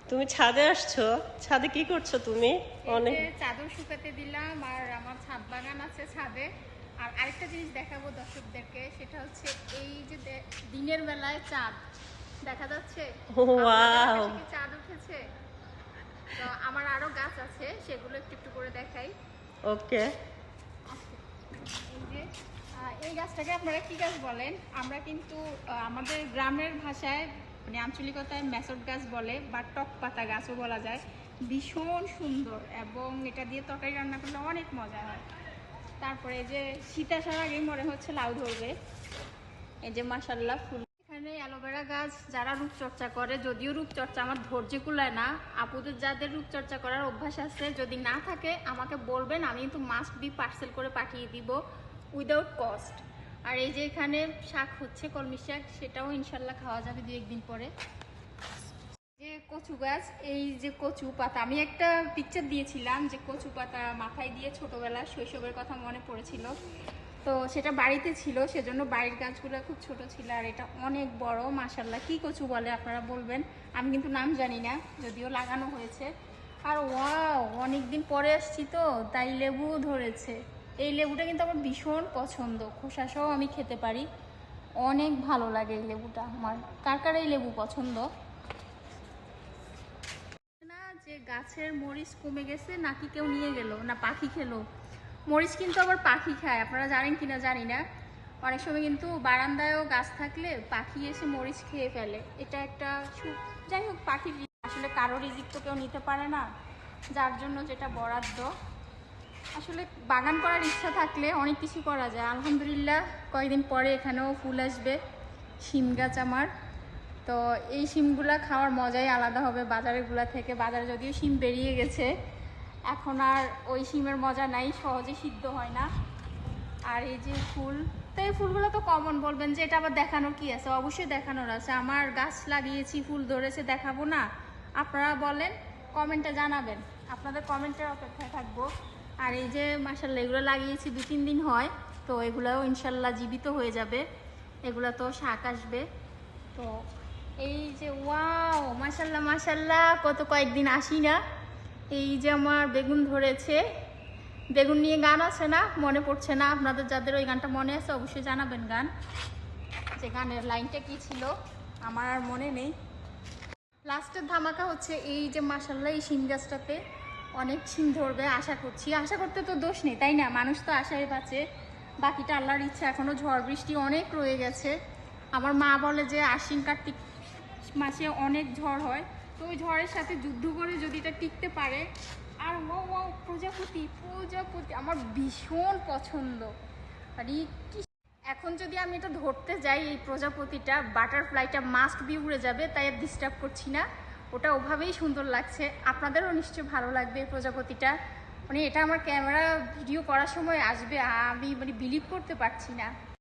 তুমি ছাদে আসছো? ছাদে কি করছো তুমি? অনেক চাদর শুকাতে দিলাম, আর আমার ছাদ বাগান আছে ছাদে। আর আরেকটা জিনিস দেখাবো দর্শকদেরকে, সেটা হচ্ছে এই যে দিনের বেলায় চাঁদ দেখা যাচ্ছে। ওয়াও, চাঁদ উঠেছে। তো আমার আরো গাছ আছে, সেগুলো একটু একটু করে দেখাই। ওকে। এই যে এই গাছটাকে আপনারা কি গাছ বলেন? আমরা কিন্তু আমাদের গ্রামের ভাষায় মানে আঞ্চলিকতায় মেসড গাছ বলে, বা টক পাতা গাছও বলা যায়। ভীষণ সুন্দর, এবং এটা দিয়ে তরকারি রান্না করলে অনেক মজা হয়। তারপরে এই যে শীত আসার আগেই মনে হচ্ছে লাউ ধরবে। এই যে মাশাল্লাহ ফুল। এখানে অ্যালোভেরা গাছ, যারা রূপচর্চা করে, যদিও রূপচর্চা আমার ধৈর্য কুলায় না, আপুদের যাদের রূপচর্চা করার অভ্যাস আছে, যদি না থাকে আমাকে বলবেন, আমি কিন্তু মাস্ট বি পার্সেল করে পাঠিয়ে দিব উইদাউট কস্ট। আর এই যে এখানে শাক হচ্ছে, কলমি শাক, সেটাও ইনশাল্লাহ খাওয়া যাবে 2-1 দিন পরে। যে কচু গাছ, এই যে কচু পাতা, আমি একটা পিকচার দিয়েছিলাম যে কচু পাতা মাথায় দিয়ে ছোটবেলা শৈশবের কথা মনে পড়েছিল। তো সেটা বাড়িতে ছিল, সেজন্য বাড়ির গাছগুলো খুব ছোট ছিল। আর এটা অনেক বড় মাশাল্লাহ। কি কচু বলে আপনারা বলবেন, আমি কিন্তু নাম জানি না, যদিও লাগানো হয়েছে। আর ওয়াও, অনেকদিন পরে আসছি তো তাই লেবু ধরেছে। এই লেবুটা কিন্তু আমার ভীষণ পছন্দ, খোসা সহ আমি খেতে পারি, অনেক ভালো লাগে এই লেবুটা আমার। কার কার এই লেবু পছন্দ? না যে গাছের মরিচ কমে গেছে নাকি কেউ নিয়ে গেল, না পাখি খেলো। মরিচ কিন্তু আবার পাখি খায়, আপনারা জানেন কিনা জানি না। অনেক সময় কিন্তু বারান্দায়ও গাছ থাকলে পাখি এসে মরিচ খেয়ে ফেলে, এটা একটা যাই হোক, পাখির আসলে কারো রিজিক তো কেউ নিতে পারে না, যার জন্য যেটা বরাদ্দ। আসলে বাগান করার ইচ্ছা থাকলে অনেক কিছু করা যায়। আলহামদুলিল্লাহ কয়েকদিন পরে এখানেও ফুল আসবে। শিম গাছ আমার, তো এই শিমগুলা খাওয়ার মজাই আলাদা হবে বাজারেরগুলা থেকে। বাজারে যদিও শিম বেরিয়ে গেছে, এখন আর ওই শিমের মজা নাই, সহজে সিদ্ধ হয় না। আর এই যে ফুল, তো এই ফুলগুলো তো কমন, বলবেন যে এটা আবার দেখানোর কি আছে? অবশ্যই দেখানোর আছে, আমার গাছ লাগিয়েছি, ফুল ধরেছে, দেখাবো না? আপনারা বলেন, কমেন্টে জানাবেন, আপনাদের কমেন্টের অপেক্ষায় থাকবো। আর এই যে মাশাআল্লাহ এগুলো লাগিয়েছি 2-3 দিন হয়, তো এগুলোও ইনশাল্লাহ জীবিত হয়ে যাবে, এগুলো তো শাক আসবে। তো এই যে ওয়াও, মাশাল্লাহ মাশাল্লাহ, কয়েকদিন আসি না। এই যে আমার বেগুন ধরেছে। বেগুন নিয়ে গান আছে না, মনে পড়ছে না, আপনাদের যাদের ওই গানটা মনে আছে অবশ্যই জানাবেন গান, যে গানের লাইনটা কি ছিল, আমার আর মনে নেই। লাস্টের ধামাকা হচ্ছে এই যে মাশাল্লাহ এই শিম গাছটাতে অনেক শিম ধরবে আশা করছি। আশা করতে তো দোষ নেই, তাই না? মানুষ তো আশায় বাঁচে, বাকিটা আল্লাহর ইচ্ছা। এখনো ঝড় বৃষ্টি অনেক রয়ে গেছে। আমার মা বলে যে আশ্বিন কার্তিক মাসে অনেক ঝড় হয়, তো ওই ঝড়ের সাথে যুদ্ধ করে যদি এটা টিকতে পারে। আর ও ও প্রজাপতি, প্রজাপতি আমার ভীষণ পছন্দ। আর এখন যদি আমি এটা ধরতে যাই, এই প্রজাপতিটা, বাটারফ্লাইটা মাস্ট বি উড়ে যাবে, তাই আর ডিস্টার্ব করছি না। ওটা ওভাবেই সুন্দর লাগছে, আপনাদেরও নিশ্চয়ই ভালো লাগবে এই প্রজাপতিটা। মানে এটা আমার ক্যামেরা ভিডিও করার সময় আসবে, আমি মানে বিলিভ করতে পারছি না।